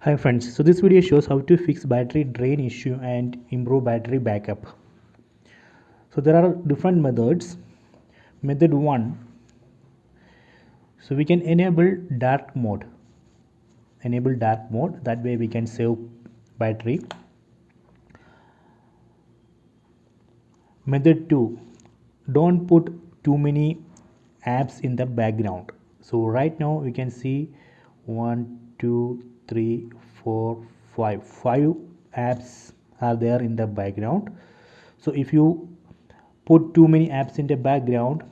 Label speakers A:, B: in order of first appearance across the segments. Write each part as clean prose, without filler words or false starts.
A: Hi friends, so this video shows how to fix battery drain issue and improve battery backup. So there are different methods. Method 1, so we can enable dark mode. That way we can save battery. Method 2, don't put too many apps in the background. So right now we can see 1, 2, 3, 4, 5. 5 apps are there in the background. So if you put too many apps in the background,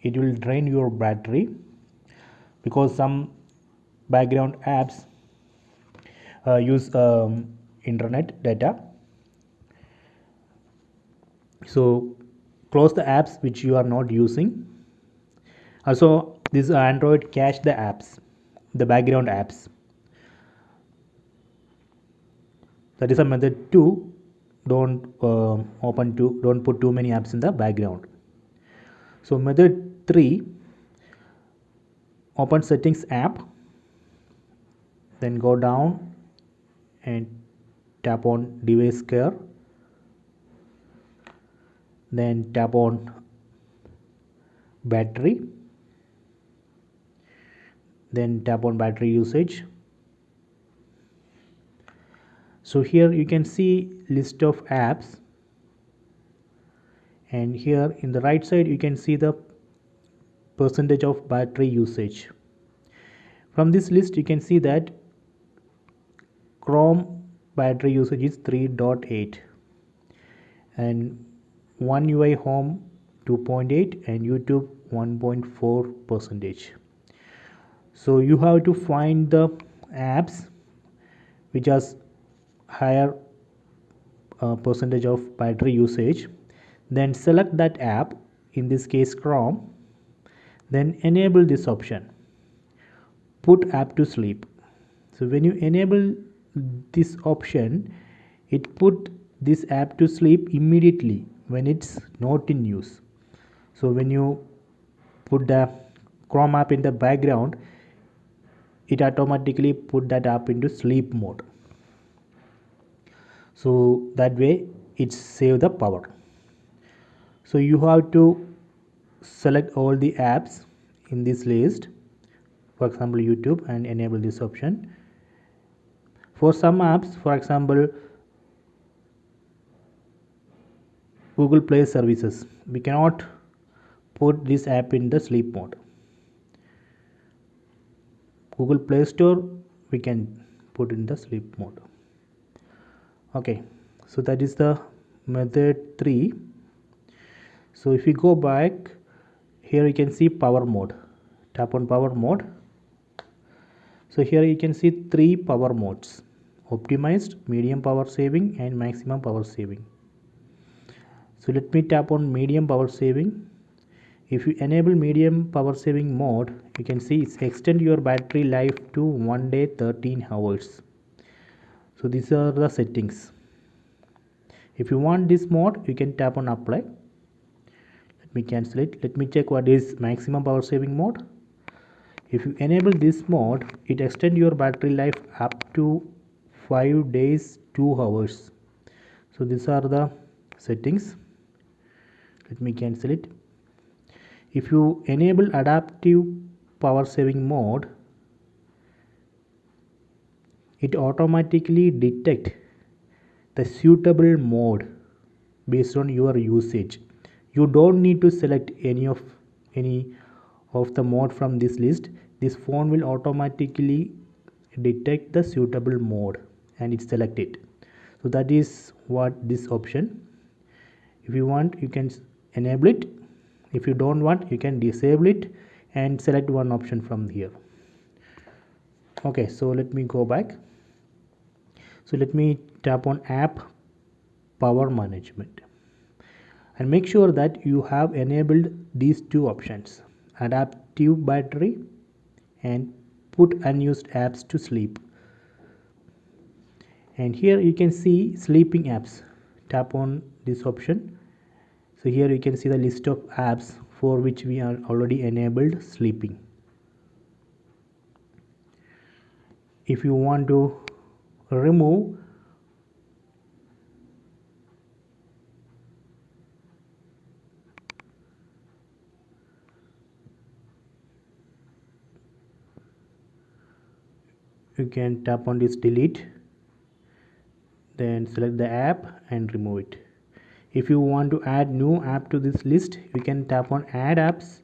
A: it will drain your battery, because some background apps use internet data. So close the apps which you are not using. Also, this Android cache the apps, the background apps. That is a method 2. Don't put too many apps in the background. So method 3, open settings app, then go down and tap on device care, then tap on battery, then tap on battery usage. So here you can see list of apps, and here in the right side you can see the percentage of battery usage. From this list you can see that Chrome battery usage is 3.8 and One UI Home 2.8 and YouTube 1.4 percentage. So you have to find the apps which has higher percentage of battery usage, then select that app, in this case Chrome, then enable this option, put app to sleep. So when you enable this option, it put this app to sleep immediately when it's not in use. So when you put the Chrome app in the background, it automatically put that app into sleep mode. So that way it save the power. So you have to select all the apps in this list, for example YouTube, and enable this option. For some apps, for example Google Play services, we cannot put this app in the sleep mode. Google Play Store we can put in the sleep mode. Okay, so that is the method 3. So if we go back, here you can see power mode. Tap on power mode. So here you can see 3 power modes: optimized, medium power saving and maximum power saving. So let me tap on medium power saving. If you enable medium power saving mode, you can see it's extend your battery life to 1 day 13 hours. So these are the settings. If you want this mode, you can tap on apply. Let me cancel it. Let me check what is maximum power saving mode. If you enable this mode, it extends your battery life up to 5 days 2 hours. So these are the settings. Let me cancel it. If you enable adaptive power saving mode, it automatically detect the suitable mode based on your usage. You don't need to select any of the mode from this list. This phone will automatically detect the suitable mode and it select it. So that is what this option. If you want, you can enable it. If you don't want, you can disable it and select one option from here. Okay, so let me go back. So let me tap on app power management and make sure that you have enabled these two options, adaptive battery and put unused apps to sleep. And here you can see sleeping apps. Tap on this option. So here you can see the list of apps for which we are already enabled sleeping. if you want to remove, you can tap on this delete, then select the app and remove it. If you want to add new app to this list, you can tap on add apps,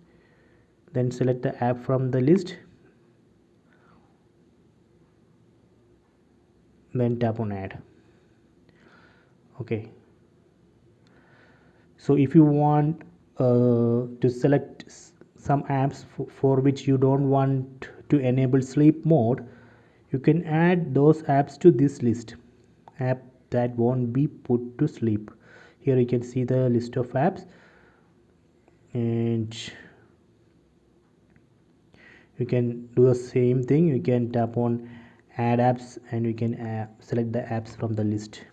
A: then select the app from the list, then tap on add. Okay, so if you want to select some apps for which you don't want to enable sleep mode, you can add those apps to this list, app that won't be put to sleep. Here you can see the list of apps, and you can do the same thing. You can tap on add apps and you can select the apps from the list.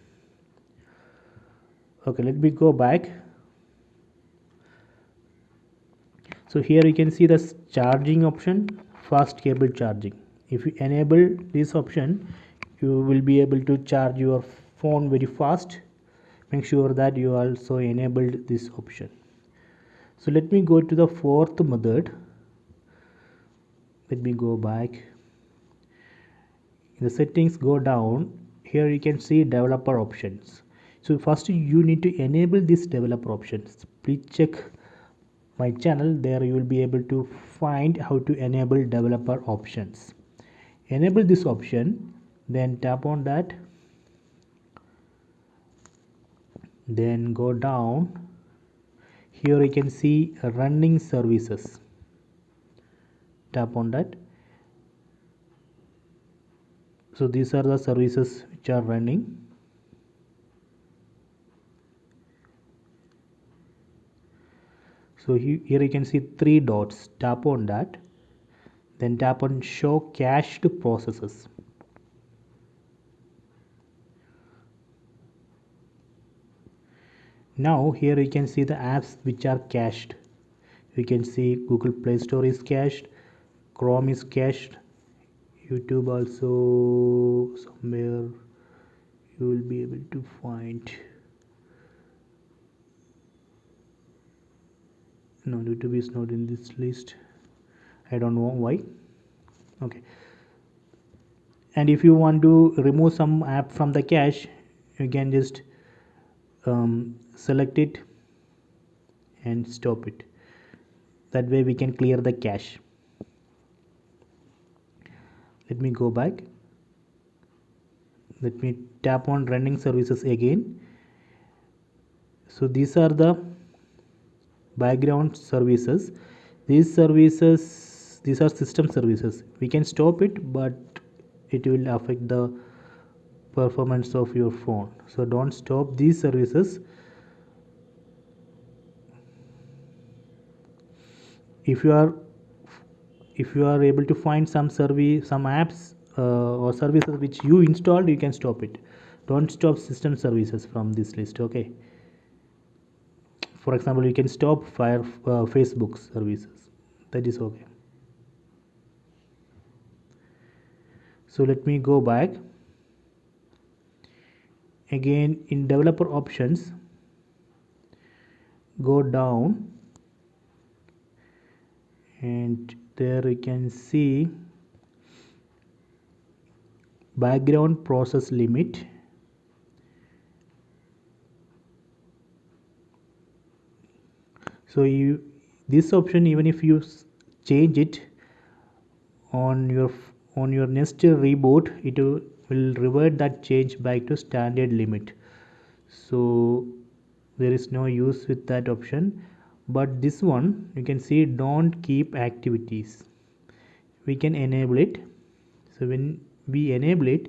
A: Okay, let me go back. So here you can see the charging option, fast cable charging. If you enable this option, you will be able to charge your phone very fast. Make sure that you also enabled this option. So let me go to the fourth method. Let me go back. In the settings, go down. Here you can see developer options. So first you need to enable this developer options. Please check my channel, there you will be able to find how to enable developer options. Enable this option, then tap on that, then go down. Here you can see running services, tap on that. So these are the services which are running. So here you can see 3 dots, tap on that, then tap on show cached processes. Now here you can see the apps which are cached. You can see Google Play Store is cached, Chrome is cached, YouTube also somewhere you will be able to find. No, YouTube is not in this list. I don't know why. Okay. And if you want to remove some app from the cache, you can just select it and stop it. That way we can clear the cache. Let me go back. Let me tap on running services again. So these are the background services. These are system services. We can stop it, but it will affect the performance of your phone. So don't stop these services. If you are able to find some apps or services which you installed, you can stop it. Don't stop system services from this list. Okay, for example, you can stop Facebook services. That is okay. So let me go back again. In developer options, go down, and there you can see background process limit. So this option, even if you change it on your next reboot, it will revert that change back to standard limit. So there is no use with that option. But this one, you can see don't keep activities, we can enable it. So when we enable it,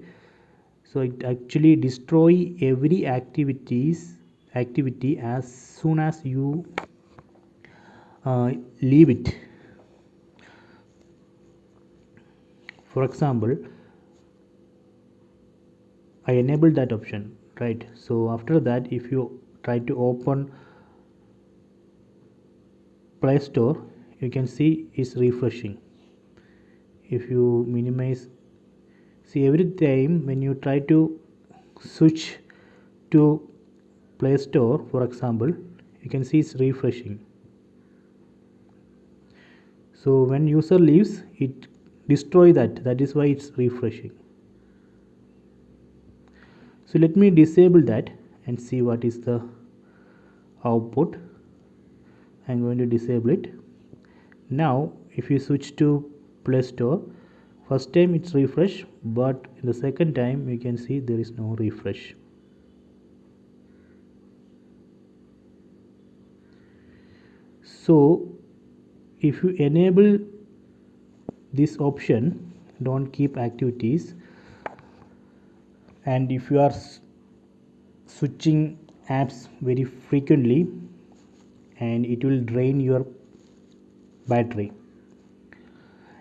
A: so it actually destroy every activity as soon as you leave it. For example, I enabled that option, right? So after that, if you try to open Play Store, you can see it's refreshing. If you minimize See, every time when you try to switch to Play Store, for example, you can see it's refreshing. So when user leaves, it destroy that is why it's refreshing. So let me disable that and see what is the output. I'm going to disable it. Now if you switch to Play Store, first time it's refresh, but in the second time you can see there is no refresh. So if you enable this option, don't keep activities, and if you are switching apps very frequently, and it will drain your battery.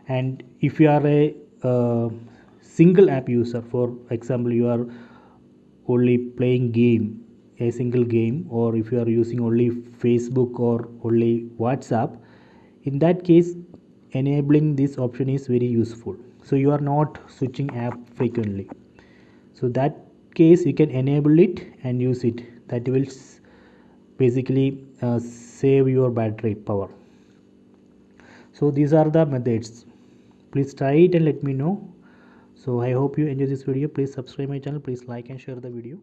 A: And if you are a single app user, for example, you are only playing a single game, or if you are using only Facebook or only WhatsApp, in that case enabling this option is very useful. So you are not switching app frequently, so that case you can enable it and use it. That will basically save your battery power. So these are the methods. Please try it and let me know. So I hope you enjoy this video. Please subscribe my channel. Please like and share the video.